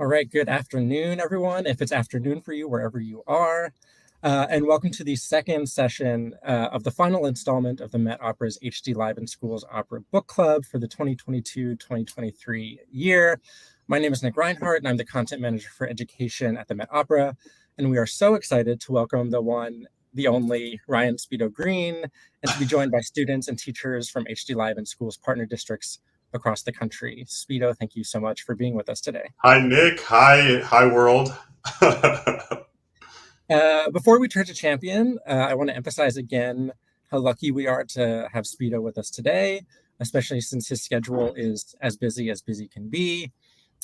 All right, good afternoon, everyone, if it's afternoon for you, wherever you are. And welcome to the second session of the final installment of the Met Opera's HD Live in Schools Opera Book Club for the 2022-2023 year. My name is Nick Rinehart, and I'm the content manager for education at the Met Opera. And we are so excited to welcome the one, the only Ryan Speedo Green, and to be joined by students and teachers from HD Live in Schools partner districts across the country. Speedo, thank you so much for being with us today. Hi, Nick. Hi, world. Before we turn to Champion, I want to emphasize again how lucky we are to have Speedo with us today, especially since his schedule is as busy can be.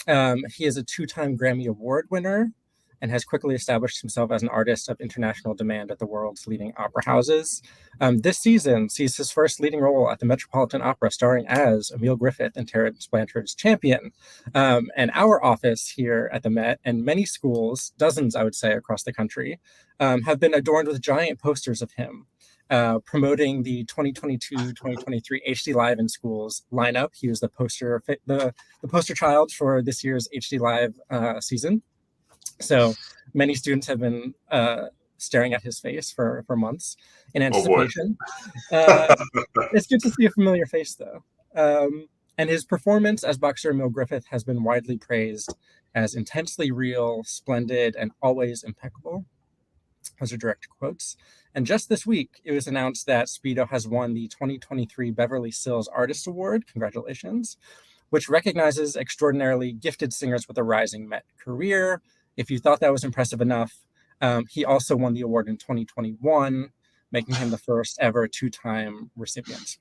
He is a two-time Grammy Award winner and has quickly established himself as an artist of international demand at the world's leading opera houses. This season sees his first leading role at the Metropolitan Opera, starring as Emile Griffith in Terence Blanchard's Champion. And our office here at the Met and many schools, dozens, I would say, across the country, have been adorned with giant posters of him. Promoting the 2022-2023 HD Live in Schools lineup. He was the poster child for this year's HD Live season. So many students have been staring at his face for months in anticipation. It's good to see a familiar face, though. And his performance as boxer Emile Griffith has been widely praised as intensely real, splendid, and always impeccable. Those are direct quotes. And just this week, it was announced that Speedo has won the 2023 Beverly Sills Artist Award. Congratulations. Which recognizes extraordinarily gifted singers with a rising Met career. If you thought that was impressive enough, he also won the award in 2021, making him the first ever two-time recipient.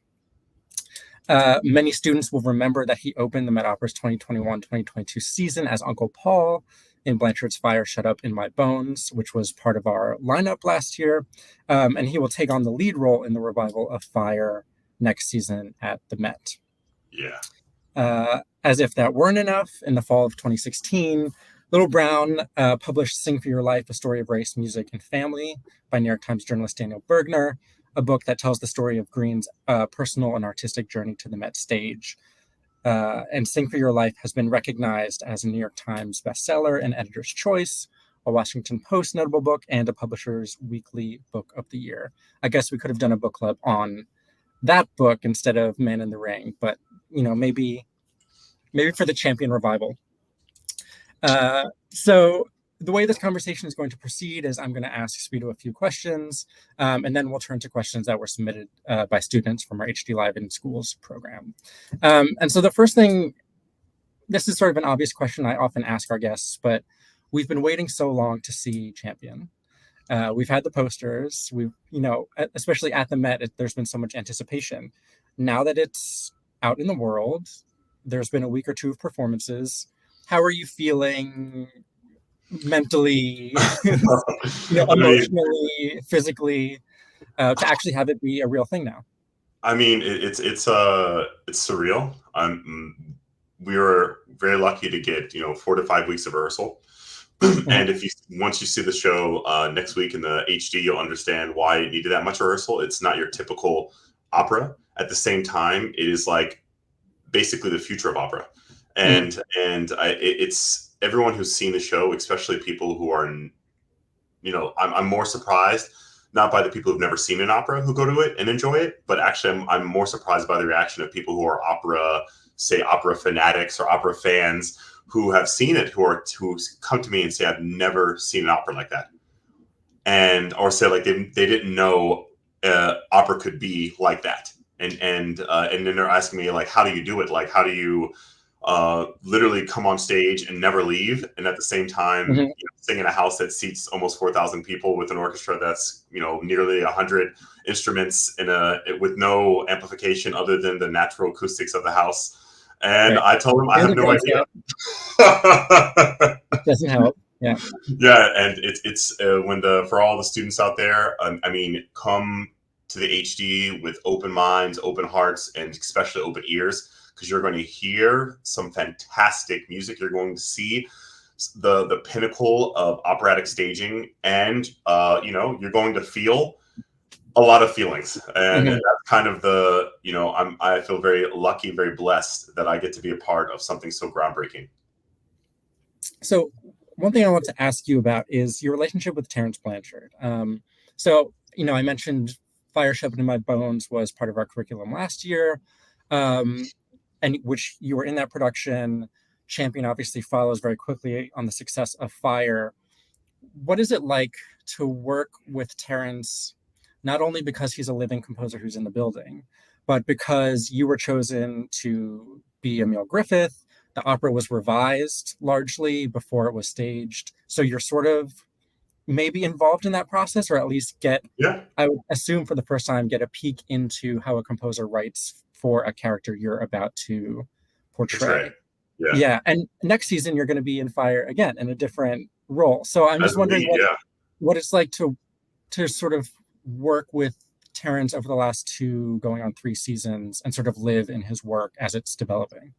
Many students will remember that he opened the Met Opera's 2021-2022 season as Uncle Paul in Blanchard's Fire Shut Up in My Bones, which was part of our lineup last year. And he will take on the lead role in the revival of Fire next season at the Met. Yeah. As if that weren't enough, in the fall of 2016, Little Brown published Sing for Your Life, A Story of Race, Music, and Family by New York Times journalist Daniel Bergner, a book that tells the story of Green's personal and artistic journey to the Met stage. And Sing for Your Life has been recognized as a New York Times bestseller and Editor's Choice, a Washington Post notable book, and a Publisher's Weekly Book of the Year. I guess we could have done a book club on that book instead of Man in the Ring, but maybe for the Champion revival. So the way this conversation is going to proceed is I'm going to ask Speedo a few questions, and then we'll turn to questions that were submitted by students from our HD Live in Schools program. And so the first thing, this is sort of an obvious question I often ask our guests, but we've been waiting so long to see Champion. We've had the posters, especially at the Met, there's been so much anticipation. Now that it's out in the world, there's been a week or two of performances. How are you feeling mentally, emotionally, physically, to actually have it be a real thing now? I mean, it's surreal. We were very lucky to get 4 to 5 weeks of rehearsal. And once you see the show next week in the HD, you'll understand why it needed that much rehearsal. It's not your typical opera. At the same time, it is like basically the future of opera. And it's everyone who's seen the show, especially people who are, I'm more surprised, not by the people who've never seen an opera who go to it and enjoy it, but actually I'm more surprised by the reaction of people who are opera fanatics or opera fans who have seen it, who come to me and say, I've never seen an opera like that. Or say like they didn't know opera could be like that. And then they're asking me like, how do you do it? Like, how do you literally come on stage and never leave, and at the same time sing in a house that seats almost 4,000 people with an orchestra that's nearly 100 instruments with no amplification other than the natural acoustics of the house. And I told him I have no idea. It doesn't help. Yeah. Yeah, and it's for all the students out there, come to the HD with open minds, open hearts, and especially open ears, because you're going to hear some fantastic music. You're going to see the pinnacle of operatic staging, and you're going to feel a lot of feelings. And that's kind of I feel very lucky, very blessed that I get to be a part of something so groundbreaking. So one thing I want to ask you about is your relationship with Terrence Blanchard. So, I mentioned Fire Shoved in My Bones was part of our curriculum last year, um, and which you were in that production. Champion obviously follows very quickly on the success of Fire. What is it like to work with Terrence, not only because he's a living composer who's in the building, but because you were chosen to be Emile Griffith? The opera was revised largely before it was staged. So you're sort of maybe involved in that process, or at least Yeah, I would assume for the first time, get a peek into how a composer writes for a character you're about to portray. portray. Yeah, Yeah, and next season you're going to be in Fire again in a different role. So I'm as just a wondering lead. Yeah. what it's like to sort of work with Terrence over the last two, going on three seasons, and sort of live in his work as it's developing.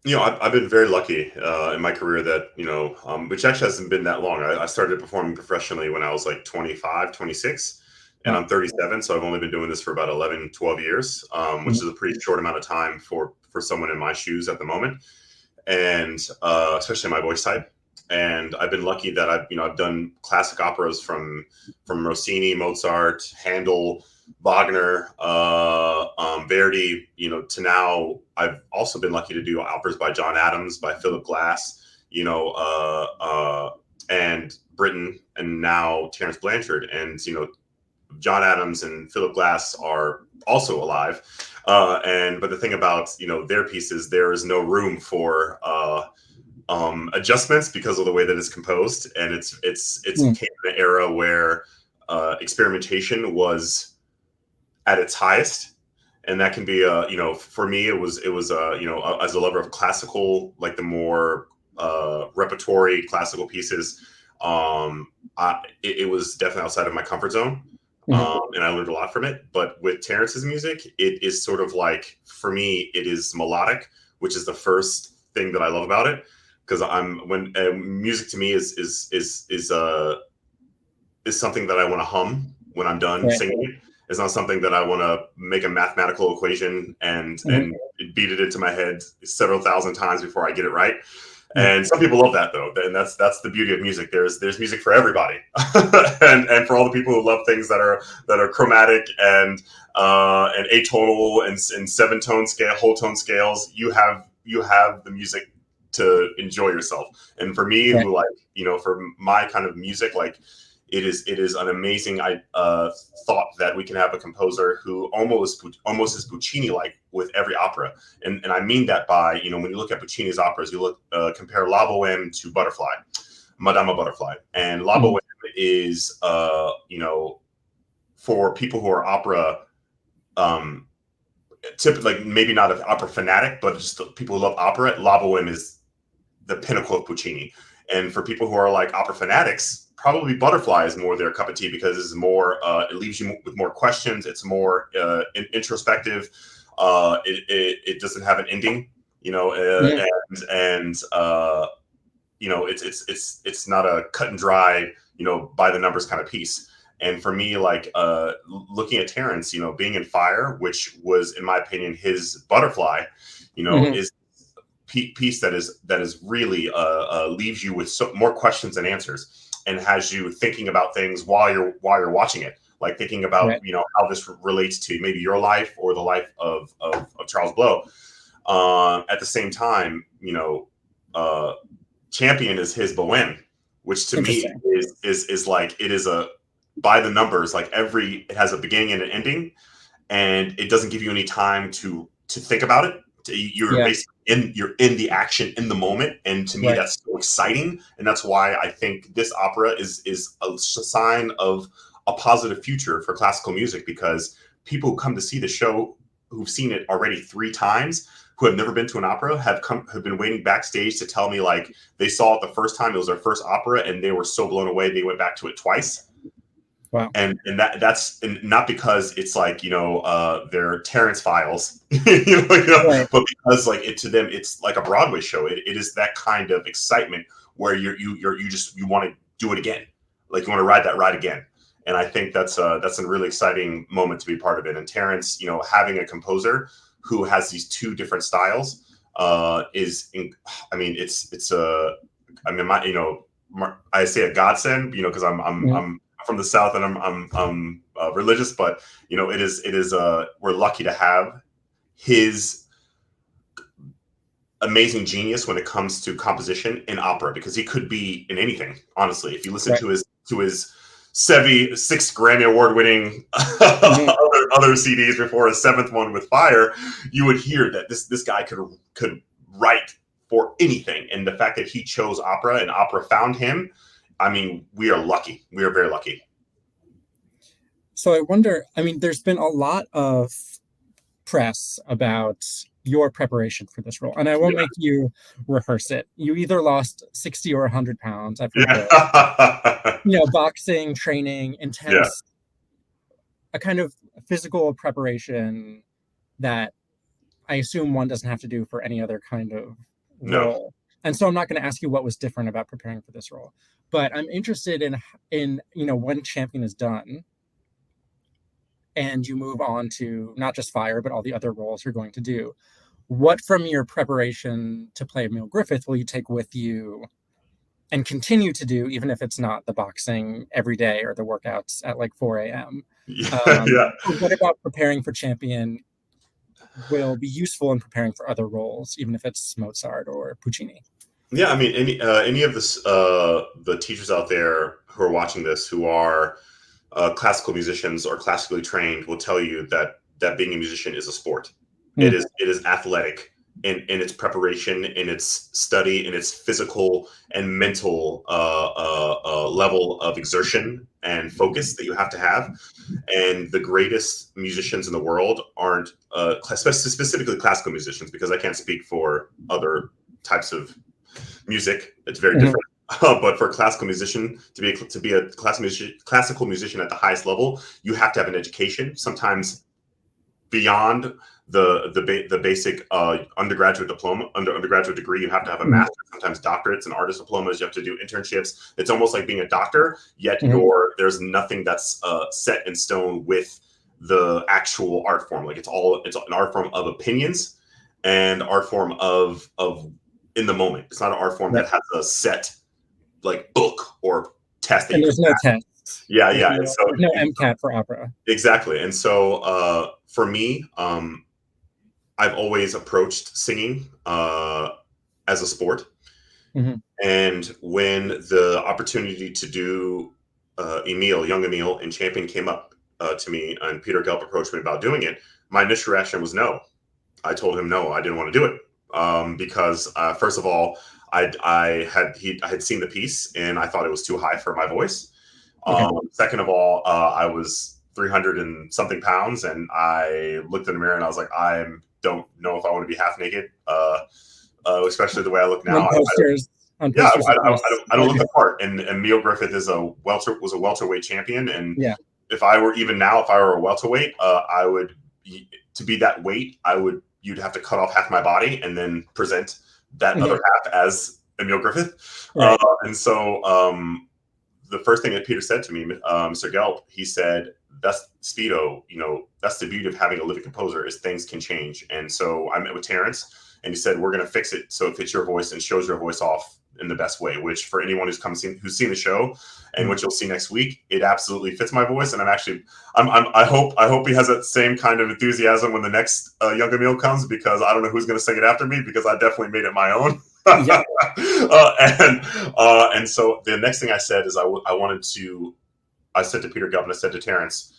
I've been very lucky in my career that, which actually hasn't been that long. I started performing professionally when I was like 25, 26, and Wow. I'm 37. So I've only been doing this for about 11, 12 years, which Mhm. is a pretty short amount of time for someone in my shoes at the moment. And especially my voice type. And I've been lucky that I've done classic operas from Rossini, Mozart, Handel, Wagner, Verdi, to now I've also been lucky to do operas by John Adams, by Philip Glass, and Britain, and now Terence Blanchard. And, John Adams and Philip Glass are also alive. But the thing about, their pieces, there is no room for adjustments because of the way that it's composed. And it's Mm. came in an era where experimentation was at its highest, and that can be for me it was as a lover of classical, like the more repertory classical pieces. It was definitely outside of my comfort zone. Mhm. And I learned a lot from it. But with Terrence's music, it is sort of like, for me, it is melodic, which is the first thing that I love about it. Because I'm when music to me is something that I want to hum when I'm done Right. singing it. It's not something that I want to make a mathematical equation Mhm. and beat it into my head several thousand times before I get it right. Mm. And some people love that though, and that's the beauty of music. There's music for everybody, and for all the people who love things that are chromatic and atonal and seven tone scale, whole tone scales. You have the music to enjoy yourself. And for me, Right. who like for my kind of music, like it is an amazing thought that we can have a composer who almost is Puccini like with every opera, and I mean that by when you look at Puccini's operas, you look compare La Boheme to Butterfly, Madama Butterfly, and La Mhm. Boheme is for people who are opera um, typically, like, maybe not an opera fanatic, but just the people who love opera. La Boheme is the pinnacle of Puccini. And for people who are like opera fanatics, probably Butterfly is more their cup of tea because it's more. It leaves you with more questions. It's more introspective. It doesn't have an ending, Mhm. and it's not a cut and dry, by the numbers kind of piece. And for me, like looking at Terrence, being in Fire, which was, in my opinion, his Butterfly, Mhm. is piece that is really leaves you with more questions than answers, and has you thinking about things while you're watching it, like thinking about Right. how this relates to maybe your life or the life of Charles Blow. At the same time, uh, Champion is his Bohème, which to me Interesting. is like, it is a by the numbers, like it has a beginning and an ending, and it doesn't give you any time to think about it. You're Yeah. basically you're in the action in the moment, and to me Right. that's so exciting, and that's why I think this opera is a sign of a positive future for classical music, because people who come to see the show, who've seen it already 3 times, who have never been to an opera, have been waiting backstage to tell me, like, they saw it the first time, it was their first opera, and they were so blown away they went back to it twice. Wow. And that's and not because it's like they're Terrence files, Right. but because, like, it to them it's like a Broadway show. It is that kind of excitement where you want to do it again, like you want to ride that ride again. And I think that's a really exciting moment to be part of it. And Terrence, having a composer who has these two different styles, I mean, it's a I mean, I say a godsend, because I'm from the South and I'm religious, but it is we're lucky to have his amazing genius when it comes to composition in opera, because he could be in anything. Honestly, if you listen to his 6 Grammy Award winning other CDs before his 7th one with Fire, you would hear that this guy could write for anything. And the fact that he chose opera and opera found him, I mean, we are lucky. We are very lucky. So I wonder, I mean, there's been a lot of press about your preparation for this role, and I won't make you rehearse it. You either lost 60 or 100 pounds. I've heard both. Boxing, training, intense, a kind of physical preparation that I assume one doesn't have to do for any other kind of role. And so I'm not going to ask you what was different about preparing for this role, but I'm interested in when Champion is done and you move on to not just Fire, but all the other roles you're going to do, what from your preparation to play Emile Griffith will you take with you and continue to do, even if it's not the boxing every day or the workouts at like 4 a.m.? What about preparing for Champion will be useful in preparing for other roles, even if it's Mozart or Puccini? Yeah, I mean, any of the teachers out there who are watching this who are classical musicians or classically trained will tell you that being a musician is a sport. It is athletic in its preparation, in its study, in its physical and mental level of exertion and focus that you have to have. And the greatest musicians in the world aren't specifically classical musicians, because I can't speak for other types of music. It's very different. But for a classical musician to be a classical musician at the highest level, you have to have an education, sometimes beyond the basic undergraduate diploma, undergraduate degree. You have to have a master's, sometimes doctorates and artist diplomas. You have to do internships. It's almost like being a doctor, yet there's nothing that's set in stone with the actual art form. Like it's an art form of opinions and art form of in the moment. It's not an art form that has a set like book or test. And there's no test. Yeah. And so no MCAT for opera. Exactly. And so for me, I've always approached singing as a sport. And when the opportunity to do young Emile in Champion came up to me, and Peter Gelb approached me about doing it, my initial reaction was no. I told him no, I didn't want to do it because first of all, I had seen the piece and I thought it was too high for my voice. Second of all, I was 300 and something pounds, and I looked in the mirror and I was like, I don't know if I want to be half naked, especially the way I look now. I don't look the part. And Emile Griffith was a welterweight champion, and if I were a welterweight, I would, to be that weight, you'd have to cut off half my body and then present that other half as Emile Griffith. And so the first thing that Peter said to me, Mr. Gelb, he said, that's Speedo, that's the beauty of having a living composer, is things can change. And so I met with Terrence and he said, we're going to fix it so it fits your voice and shows your voice off in the best way, which for anyone who's seen the show and which you'll see next week, it absolutely fits my voice. And I hope he has that same kind of enthusiasm when the next young Emile comes, because I don't know who's going to sing it after me, because I definitely made it my own. And so the next thing I said is I said to Peter Gelb and I said to Terrence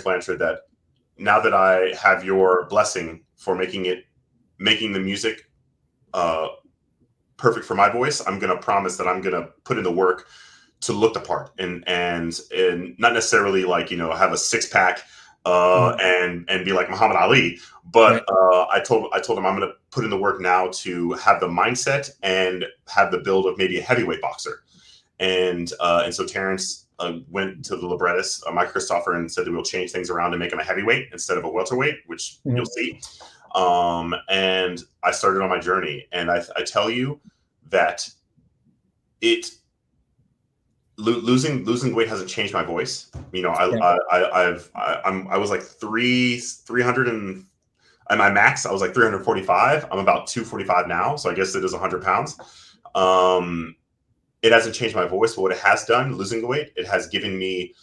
Blanchard, that now that I have your blessing for making the music perfect for my voice, I'm going to promise that I'm going to put in the work to look the part and not necessarily like, have a 6-pack and be like Muhammad Ali. But I told him I'm going to put in the work now to have the mindset and have the build of maybe a heavyweight boxer. And so Terrence went to the librettist, Mike Christopher, and said that we'll change things around and make him a heavyweight instead of a welterweight, which you'll see. And I started on my journey, and I tell you that losing weight hasn't changed my voice. I was like 300 and at my max, I was like 345. I'm about 245 now. So I guess it is 100 pounds. it hasn't changed my voice, but what it has done, losing the weight, it has given me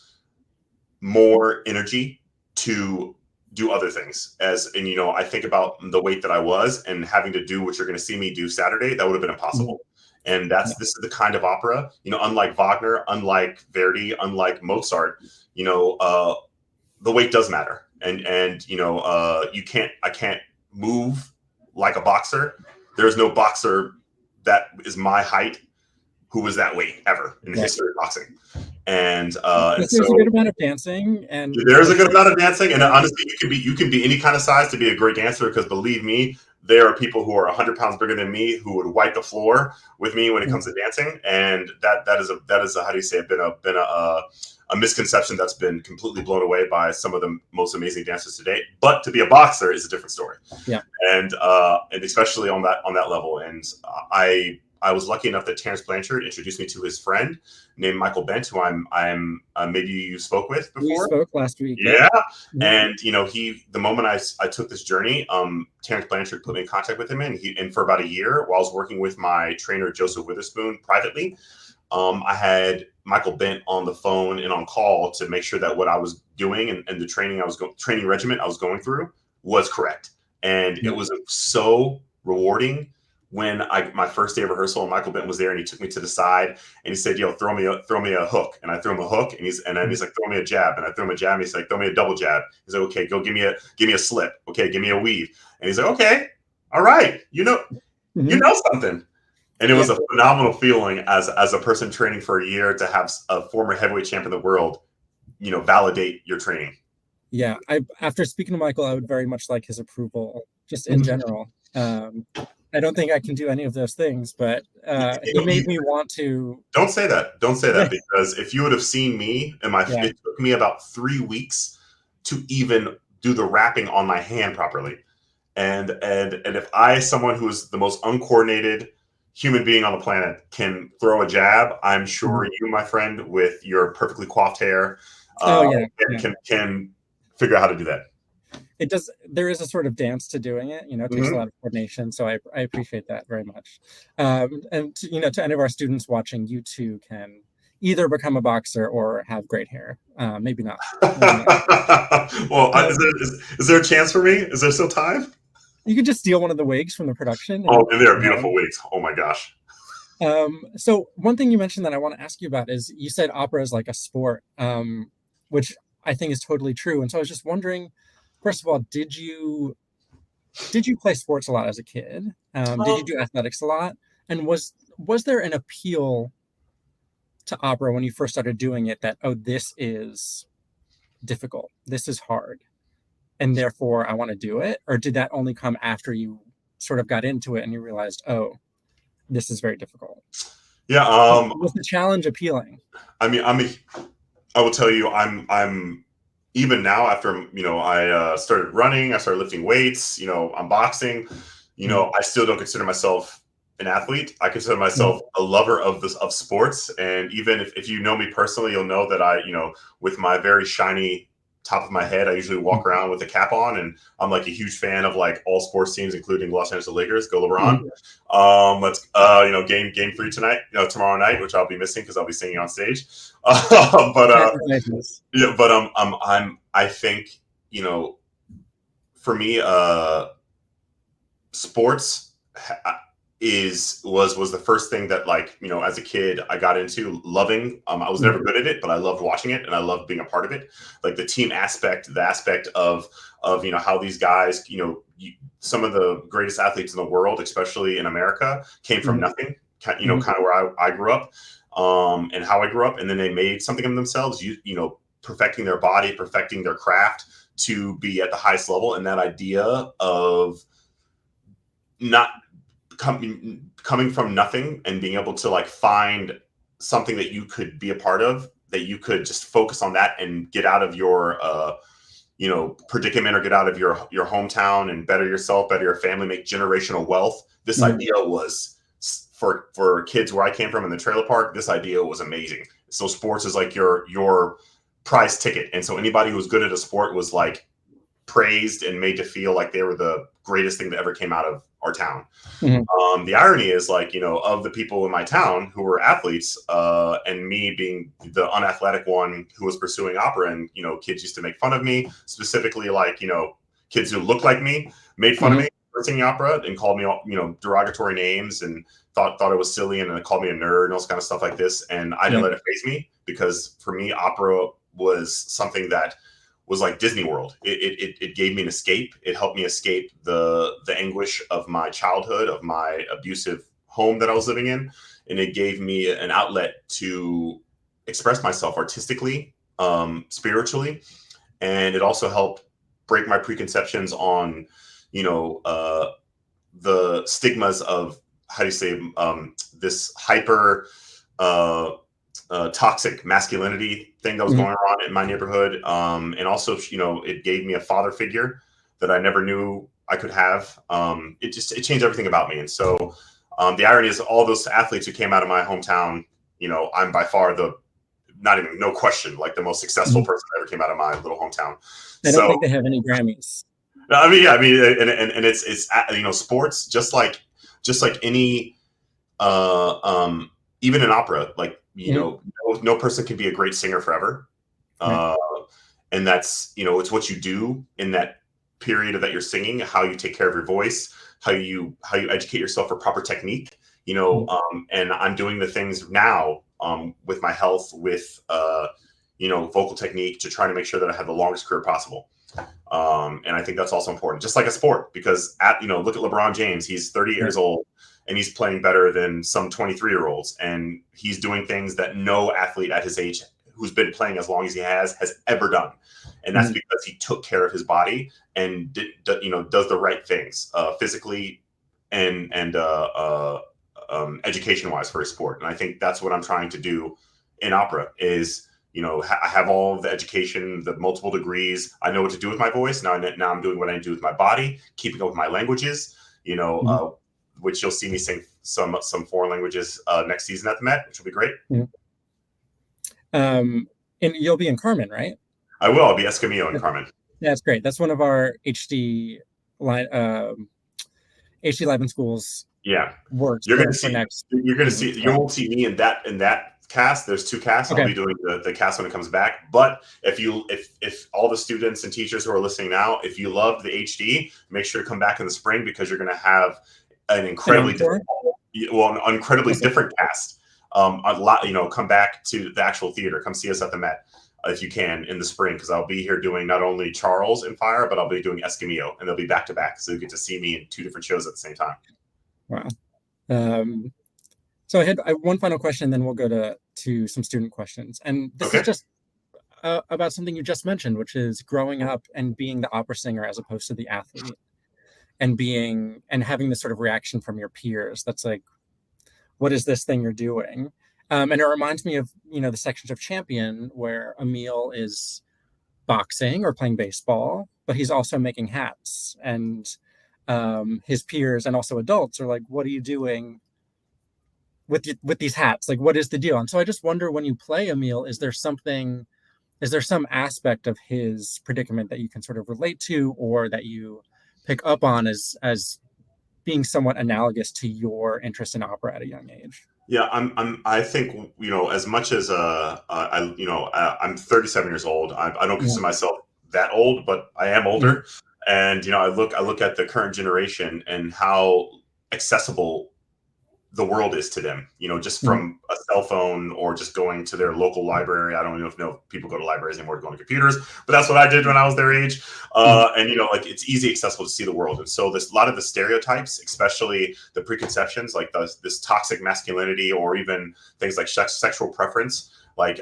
more energy to do other things. And I think about the weight that I was and having to do what you're going to see me do Saturday, that would have been impossible. And this is the kind of opera, unlike Wagner, unlike Verdi, unlike Mozart, the weight does matter. And I can't move like a boxer. There's no boxer that is my height who was that weight ever in the history of boxing. And there's a good amount of dancing, and there's a good amount of dancing. And honestly, you can be any kind of size to be a great dancer, because believe me, there are people who are 100 pounds bigger than me who would wipe the floor with me when it comes to dancing. And that is a how do you say it, been a misconception that's been completely blown away by some of the most amazing dancers today. But to be a boxer is a different story. Yeah. And especially on that level. And I was lucky enough that Terrence Blanchard introduced me to his friend named Michael Bent, who I'm maybe you spoke with before. We spoke last week. Yeah. And the moment I took this journey, Terrence Blanchard put me in contact with him, and for about a year, while I was working with my trainer Joseph Witherspoon privately, I had Michael Bent on the phone and on call to make sure that what I was doing and the training regimen I was going through was correct. And it was so rewarding when my first day of rehearsal, and Michael Bent was there, and he took me to the side and he said, "Yo, throw me a hook." And I threw him a hook, and then he's like, "Throw me a jab." And I threw him a jab, and he's like, "Throw me a double jab." He's like, "Okay, go give me a slip. Okay, give me a weave." And he's like, "Okay, all right, you know something." And it was a phenomenal feeling as a person training for a year to have a former heavyweight champion of the world, validate your training. Yeah, after speaking to Michael, I would very much like his approval, just in general. I don't think I can do any of those things, but he made me want to. Don't say that. Don't say that, because if you would have seen me, it took me about 3 weeks to even do the wrapping on my hand properly. And if I, someone who is the most uncoordinated human being on the planet, can throw a jab, I'm sure you, my friend, with your perfectly coiffed hair, can figure out how to do that. It does. There is a sort of dance to doing it. It takes a lot of coordination. So I appreciate that very much. And to any of our students watching, you too can either become a boxer or have great hair. Maybe not. Well, is there a chance for me? Is there still time? You could just steal one of the wigs from the production. And they are beautiful wigs. Oh my gosh. So one thing you mentioned that I want to ask you about is, you said opera is like a sport, which I think is totally true. And so I was just wondering, first of all, did you play sports a lot as a kid? Did you do athletics a lot? And was there an appeal to opera when you first started doing it that, oh, this is difficult, this is hard, and therefore I want to do it? Or did that only come after you sort of got into it and you realized, oh, this is very difficult? Yeah. Was the challenge appealing? I mean, I will tell you, I'm even now, after I started running, I started lifting weights, I'm boxing, I still don't consider myself an athlete. I consider myself a lover of sports. And even if you know me personally, you'll know that I, with my very shiny top of my head, I usually walk around with a cap on, and I'm like a huge fan of like all sports teams, including Los Angeles Lakers. Go LeBron. Let's game 3 tonight, tomorrow night, which I'll be missing because I'll be singing on stage. I think, for me, sports was the first thing that, as a kid, I got into loving. I was never good at it, but I loved watching it, and I loved being a part of it. Like the team aspect, the aspect of how these guys, some of the greatest athletes in the world, especially in America, came from nothing. Kind of where I grew up, and how I grew up, and then they made something of themselves. Perfecting their body, perfecting their craft to be at the highest level, and that idea of not coming from nothing and being able to find something that you could be a part of, that you could just focus on that and get out of your predicament, or get out of your hometown and better yourself, better your family, make generational wealth. This idea was for kids where I came from in the trailer park. This idea was amazing. So sports is like your prize ticket, and so anybody who was good at a sport was praised and made to feel like they were the greatest thing that ever came out our town. Mhm. The irony is, like, of the people in my town who were athletes, and me being the unathletic one who was pursuing opera, and kids used to make fun of me, specifically, like, kids who looked like me made fun of Mhm. me for singing opera and called me all, derogatory names, and thought it was silly, and then called me a nerd and all this kind of stuff like this. And I didn't Yeah. let it faze me, because for me, opera was something that was like Disney World. It gave me an escape. It helped me escape the anguish of my childhood, of my abusive home that I was living in, and it gave me an outlet to express myself artistically, spiritually, and it also helped break my preconceptions on, the stigmas of, how do you say, this hyper uh, toxic masculinity thing that was Mhm. going on in my neighborhood. And also, it gave me a father figure that I never knew I could have. It changed everything about me. And so, the irony is, all those athletes who came out of my hometown, I'm by far not even, no question, like the most successful Mhm. person that ever came out of my little hometown. I don't So, think they have any Grammys. I mean, yeah, I mean, and it's sports, just like any, uh, um, even in opera, like, Mhm. no person can be a great singer forever. Right. Uh, and that's, it's what you do in that period that you're singing, how you take care of your voice, how you educate yourself for proper technique, Mhm. and I'm doing the things now, with my health, with, vocal technique, to try to make sure that I have the longest career possible. And I think that's also important, just like a sport, because look at LeBron James. He's 30 Right. years old, and he's playing better than some 23-year-olds, and he's doing things that no athlete at his age, who's been playing as long as he has ever done. And that's Mhm. because he took care of his body and does the right things, physically, and education wise, for his sport. And I think that's what I'm trying to do in opera is, I have all the education, the multiple degrees. I know what to do with my voice. Now I'm doing what I do with my body, keeping up with my languages, Mhm. which you'll see me sing some foreign languages, next season at the Met, which will be great. Mhm. Um, and you'll be in Carmen, right? I will. I'll be Escamillo in That- Carmen. That's great. That's one of our line HD Live in Schools Yeah, works you're gonna for see. next You're gonna season see. as You well. won't see me in that cast. There's two casts. I'll Okay. be doing the cast when it comes back. But if all the students and teachers who are listening now, if you love the HD, make sure to come back in the spring, because you're gonna have an An incredibly encore? different, well, an incredibly Awesome. different cast. A lot. Come back to the actual theater. Come see us at the Met, if you can, in the spring, because I'll be here doing not only Charles in Fire, but I'll be doing Escamillo, and they'll be back to back, so you get to see me in two different shows at the same time. Wow. Um, so I had one final question, then we'll go to some student questions. And this is Okay. just about something you just mentioned, which is growing up and being the opera singer as opposed to the athlete, and having this sort of reaction from your peers. That's like, what is this thing you're doing? And it reminds me of the sections of Champion where Emile is boxing or playing baseball, but he's also making hats, and his peers and also adults are like, "What are you doing with these hats? Like, what is the deal?" And so I just wonder, when you play Emile, is there some aspect of his predicament that you can sort of relate to, or that you pick up on as being somewhat analogous to your interest in opera at a young age? Yeah, I think, as much as, I'm 37 years old. I don't Yeah. consider myself that old, but I am Mhm. older. And I look at the current generation and how accessible the world is to them, just Mhm. from a cell phone or just going to their local library. I don't know if people go to libraries anymore to go on computers, but that's what I did when I was their age. Mhm. And like, it's easy accessible to see the world. And so there's a lot of the stereotypes, especially the preconceptions, like this toxic masculinity, or even things like sexual preference. Like,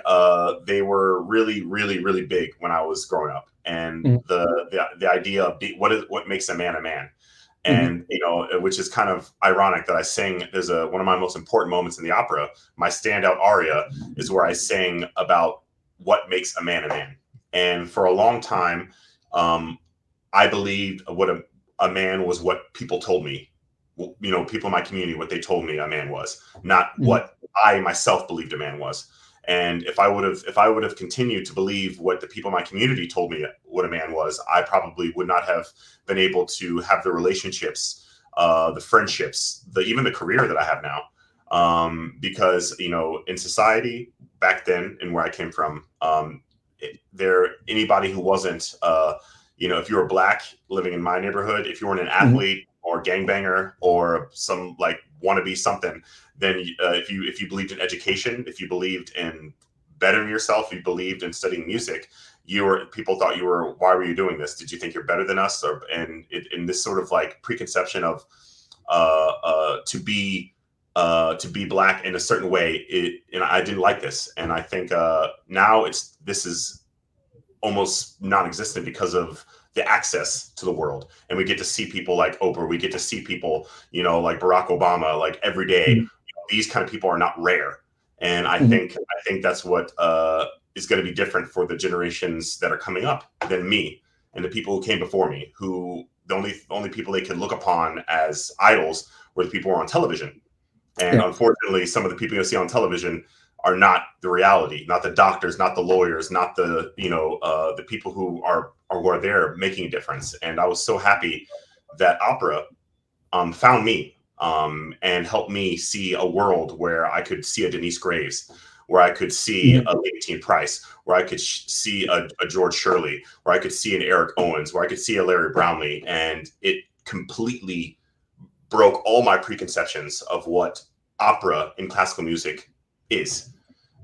they were really, really, really big when I was growing up. And Mhm. the idea of what makes a man a man. Mhm. And which is kind of ironic that I sing. There's one of my most important moments in the opera. My standout aria is where I sing about what makes a man a man. And for a long time, um, I believed what a man was, what people told me. People in my community, what they told me a man was, not Mhm. what I myself believed a man was. And if I would have continued to believe what the people in my community told me what a man was, I probably would not have been able to have the relationships, the friendships, even the career that I have now. Because, in society back then and where I came from, anybody who wasn't, if you were black living in my neighborhood, if you weren't an athlete or gangbanger or some like wannabe something, then if you believed in education, if you believed in bettering yourself, you believed in studying music, people thought why were you doing this? Did you think you're better than us? And in this sort of like preconception of to be black in a certain way, and I didn't like this. And I think now this is almost non-existent because of the access to the world, and we get to see people like Oprah, we get to see people, like Barack Obama, like every day. These kind of people are not rare, and I think that's what is going to be different for the generations that are coming up than me and the people who came before me, who the only people they could look upon as idols were the people who were on television. And unfortunately, some of the people you see on television are not the reality, not the doctors, not the lawyers, not the the people who are there making a difference. And I was so happy that opera found me and helped me see a world where I could see a Denise Graves, where I could see a Leontine Price, where I could see a George Shirley, where I could see an Eric Owens, where I could see a Larry Brownlee. And it completely broke all my preconceptions of what opera in classical music is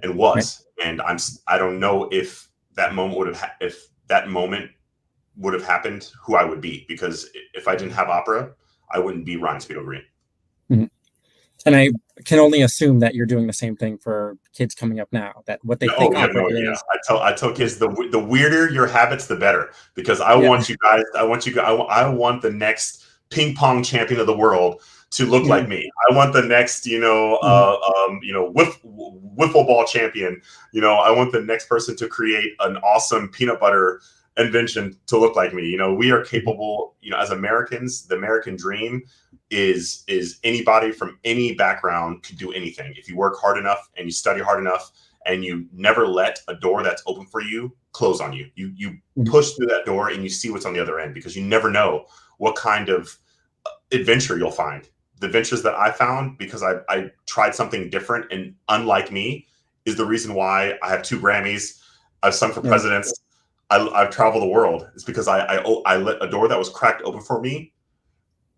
and was. And I don't know if that moment would have happened, who I would be, because if I didn't have opera, I wouldn't be Ryan Speedo Green. And I can only assume that you're doing the same thing for kids coming up now, that what they think opera is. I tell kids the weirder your habits, the better, because I want you guys, I want the next ping pong champion of the world to look like me. I want the next, wiffle ball champion. I want the next person to create an awesome peanut butter invention to look like me. We are capable, as Americans. The American dream is anybody from any background could do anything. If you work hard enough and you study hard enough and you never let a door that's open for you close on you. You push through that door and you see what's on the other end, because you never know what kind of adventure you'll find. The adventures that I found, because I tried something different and unlike me, is the reason why I have 2 Grammys. I've sung for presidents. I've traveled the world. It's because I let a door that was cracked open for me,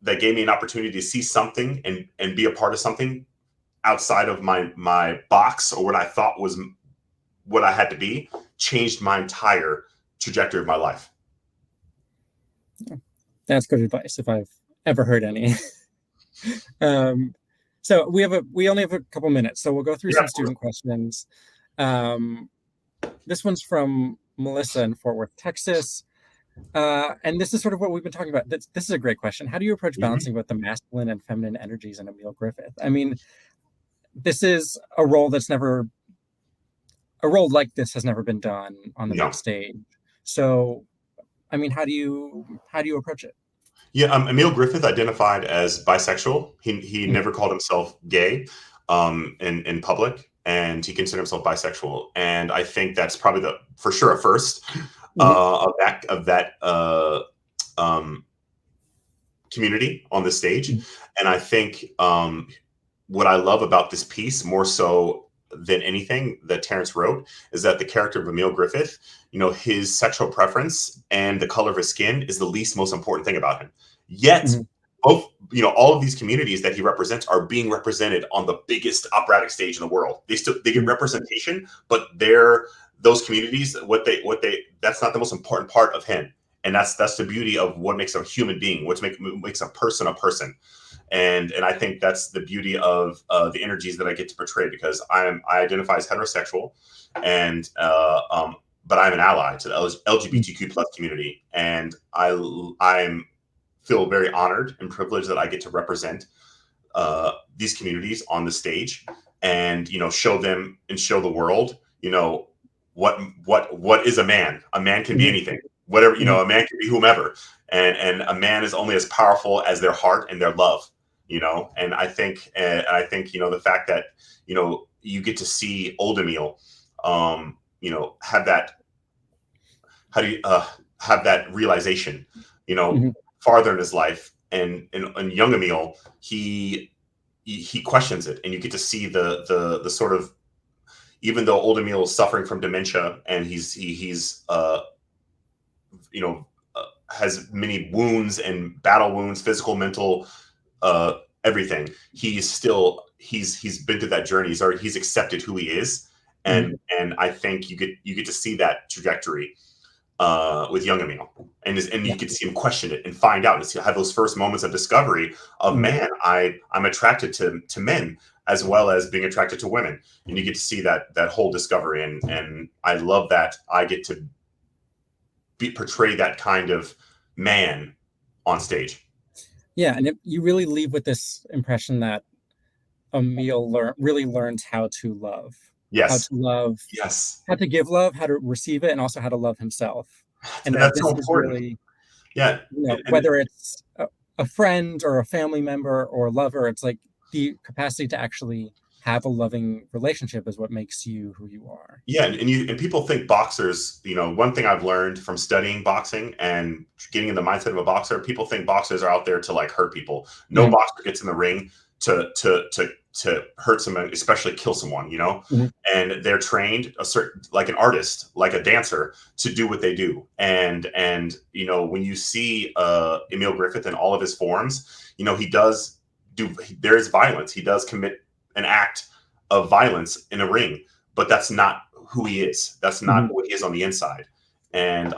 that gave me an opportunity to see something and be a part of something outside of my box, or what I thought was what I had to be, changed my entire trajectory of my life. That's good advice, if I've ever heard any. So we only have a couple minutes, so we'll go through some student questions. This one's from Melissa in Fort Worth, Texas. And this is sort of what we've been talking about. This is a great question. How do you approach balancing both the masculine and feminine energies in Emile Griffith? I mean, this is a role like this has never been done on the big stage. So, I mean, how do you approach it? Yeah, Emile Griffith identified as bisexual. He never called himself gay in public, and he considered himself bisexual. And I think that's probably for sure a first of that community on the stage. And I think what I love about this piece, more so than anything that Terrence wrote, is that the character of Emile Griffith, his sexual preference and the color of his skin is the least most important thing about him. Yet, both, all of these communities that he represents are being represented on the biggest operatic stage in the world. They get representation, but those communities, that's not the most important part of him. And that's the beauty of what makes a human being, what makes a person a person. And I think that's the beauty of the energies that I get to portray, because I identify as heterosexual, and but I'm an ally to the LGBTQ plus community, and I feel very honored and privileged that I get to represent these communities on the stage, and show them and show the world, what is a man? A man can be anything, whatever, a man can be whomever, and a man is only as powerful as their heart and their love. And I think the fact that you get to see old Emile have that realization farther in his life, and young Emile, he questions it, and you get to see the sort of, even though old Emile is suffering from dementia and he's you know has many wounds and battle wounds, physical, mental, everything. He's been through that journey. He's accepted who he is, and I think you get to see that trajectory with young Emile, and you get to see him question it and find out, and see, have those first moments of discovery of man, I'm attracted to men as well as being attracted to women, and you get to see that whole discovery, and I love that I get to portray that kind of man on stage. Yeah, and you really leave with this impression that Emile really learns how to love. Yes. How to love. Yes. How to give love, how to receive it, and also how to love himself. And that that's this so is important. really, Yeah. whether it's a friend or a family member or a lover, it's like the capacity to actually have a loving relationship is what makes you who you are. Yeah, and people think boxers, one thing I've learned from studying boxing and getting in the mindset of a boxer, people think boxers are out there to like hurt people. No boxer gets in the ring to hurt someone, especially kill someone, and they're trained like an artist, like a dancer, to do what they do. And when you see Emile Griffith in all of his forms, there is violence. He does commit an act of violence in a ring, but that's not who he is. That's not what he is on the inside. And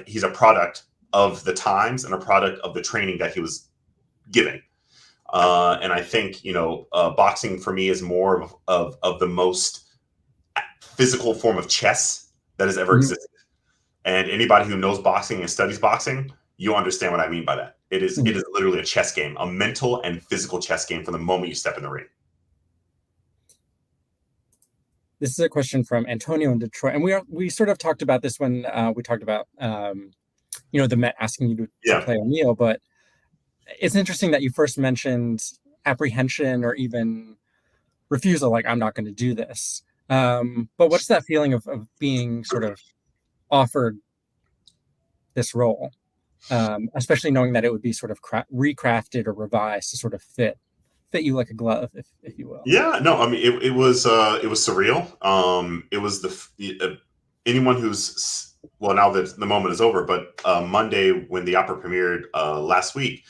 he's a product of the times and a product of the training that he was giving. And I think, boxing for me is more of the most physical form of chess that has ever existed. And anybody who knows boxing and studies boxing, you understand what I mean by that. It is literally a chess game, a mental and physical chess game from the moment you step in the ring. This is a question from Antonio in Detroit, and we sort of talked about this when we talked about the Met asking you to play Emile, but it's interesting that you first mentioned apprehension or even refusal, like I'm not going to do this. But what's that feeling of being sort of offered this role, especially knowing that it would be sort of recrafted or revised to sort of fit you like a glove, if you will? Yeah, no, I mean it was surreal. It was anyone who's, well, now that the moment is over, but Monday when the opera premiered last week,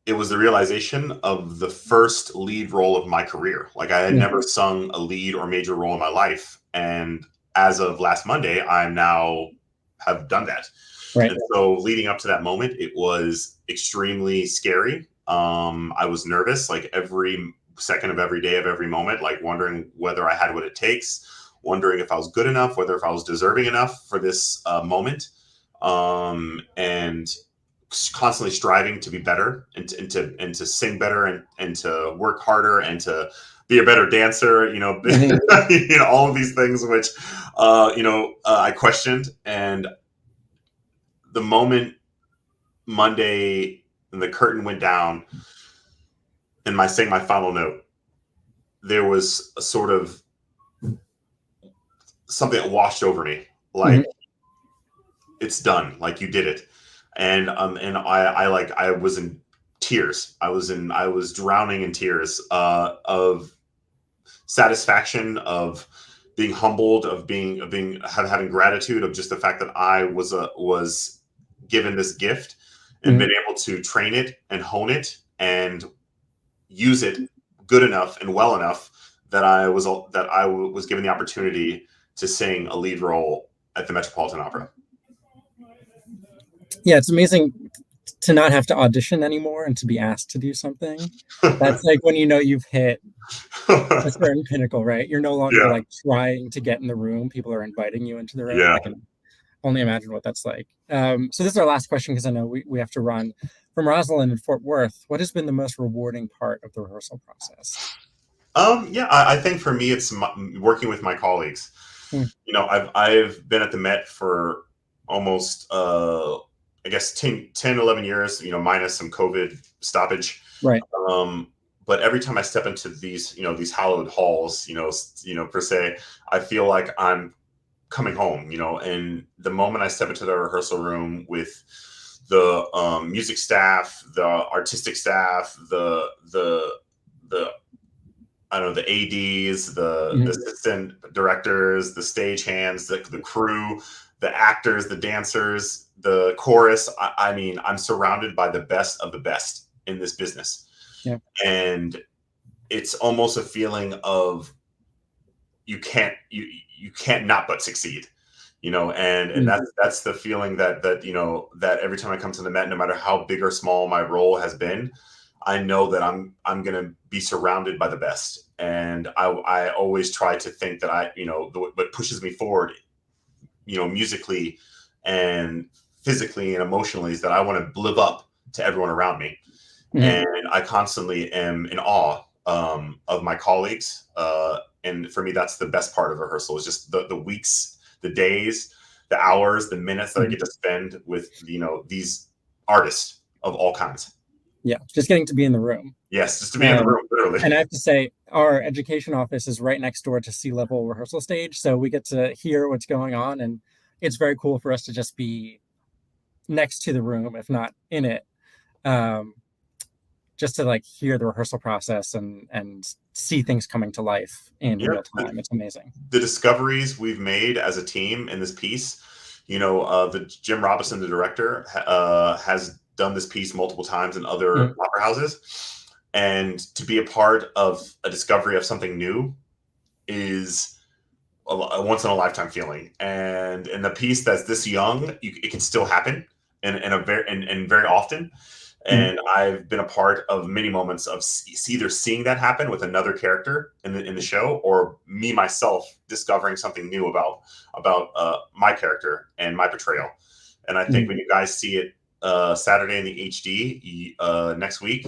it was the realization of the first lead role of my career. Like I had never sung a lead or major role in my life, and as of last Monday, have done that. Right. And so leading up to that moment, it was extremely scary. I was nervous, like every second of every day of every moment, like wondering whether I had what it takes, wondering if I was good enough, whether if I was deserving enough for this moment, and constantly striving to be better and to sing better and to work harder and to be a better dancer, all of these things, which, I questioned. And the moment Monday and the curtain went down and I sang my final note, there was a sort of something that washed over me, like it's done, like you did it. And I was in tears. I was drowning in tears of satisfaction, of being humbled, of having gratitude, of just the fact that I was given this gift and been able to train it and hone it and use it good enough and well enough that I was given the opportunity to sing a lead role at the Metropolitan Opera. Yeah, it's amazing to not have to audition anymore and to be asked to do something. That's like when you've hit a certain pinnacle, right? You're no longer like trying to get in the room. People are inviting you into the room. Yeah. I can only imagine what that's like. So this is our last question because I know we have to run. From Rosalind in Fort Worth, what has been the most rewarding part of the rehearsal process? I think for me, it's working with my colleagues. I've been at the Met for almost, I guess 10, 11 years, minus some COVID stoppage. Right. But every time I step into these hallowed halls, per se, I feel like I'm coming home, and the moment I step into the rehearsal room with the music staff, the artistic staff, the I don't know, the ADs, the assistant directors, the stage hands, the crew, the actors, the dancers, the chorus. I mean, I'm surrounded by the best of the best in this business. Yeah. And it's almost a feeling of you can't not but succeed, and that's the feeling that every time I come to the Met, no matter how big or small my role has been, I know that I'm going to be surrounded by the best. And I always try to think that what pushes me forward, musically and physically and emotionally, is that I want to live up to everyone around me. And I constantly am in awe of my colleagues. And for me, that's the best part of rehearsal, is just the weeks, the days, the hours, the minutes that I get to spend with, these artists of all kinds. Yeah, just getting to be in the room. Yes, just to be in the room, literally. And I have to say, our education office is right next door to C-level rehearsal stage, so we get to hear what's going on, and it's very cool for us to just be next to the room, if not in it, just to like hear the rehearsal process and see things coming to life in real time. It's amazing. The discoveries we've made as a team in this piece, the Jim Robinson, the director, has done this piece multiple times in other opera houses, and to be a part of a discovery of something new is a once in a lifetime feeling. And in the piece that's this young, it can still happen, and very often. And I've been a part of many moments of either seeing that happen with another character in the show, or me myself discovering something new about my character and my portrayal. And I think when you guys see it Saturday in the HD next week,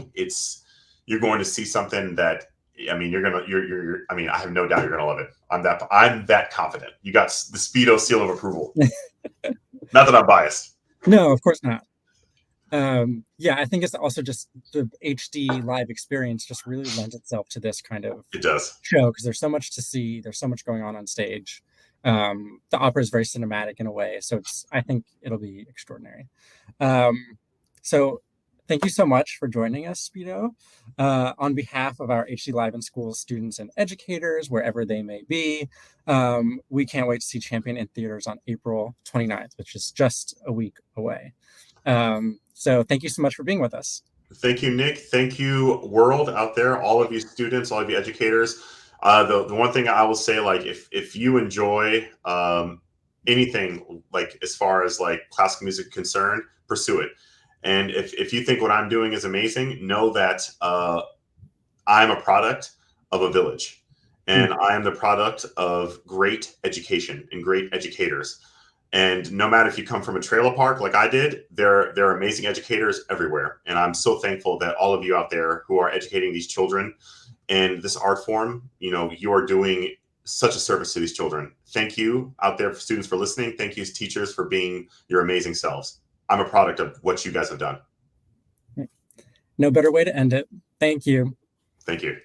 you're going to see something that, I mean, I have no doubt you're gonna love it. I'm that confident. You got the Speedo seal of approval. Not that I'm biased. No, of course not. Yeah, I think it's also just the HD live experience just really lends itself to this kind of show, because there's so much to see. There's so much going on stage. The opera is very cinematic in a way, so I think it'll be extraordinary. So thank you so much for joining us, Speedo. On behalf of our HD Live in School students and educators, wherever they may be, we can't wait to see Champion in theaters on April 29th, which is just a week away. So thank you so much for being with us. Thank you, Nick. Thank you, world out there, all of you students, all of you educators. The one thing I will say, like, if you enjoy anything, like as far as like classical music concerned, pursue it. And if you think what I'm doing is amazing, know that I'm a product of a village, and I am the product of great education and great educators. And no matter if you come from a trailer park like I did, there are amazing educators everywhere. And I'm so thankful that all of you out there who are educating these children in this art form, you are doing such a service to these children. Thank you out there, students, for listening. Thank you, teachers, for being your amazing selves. I'm a product of what you guys have done. No better way to end it. Thank you. Thank you.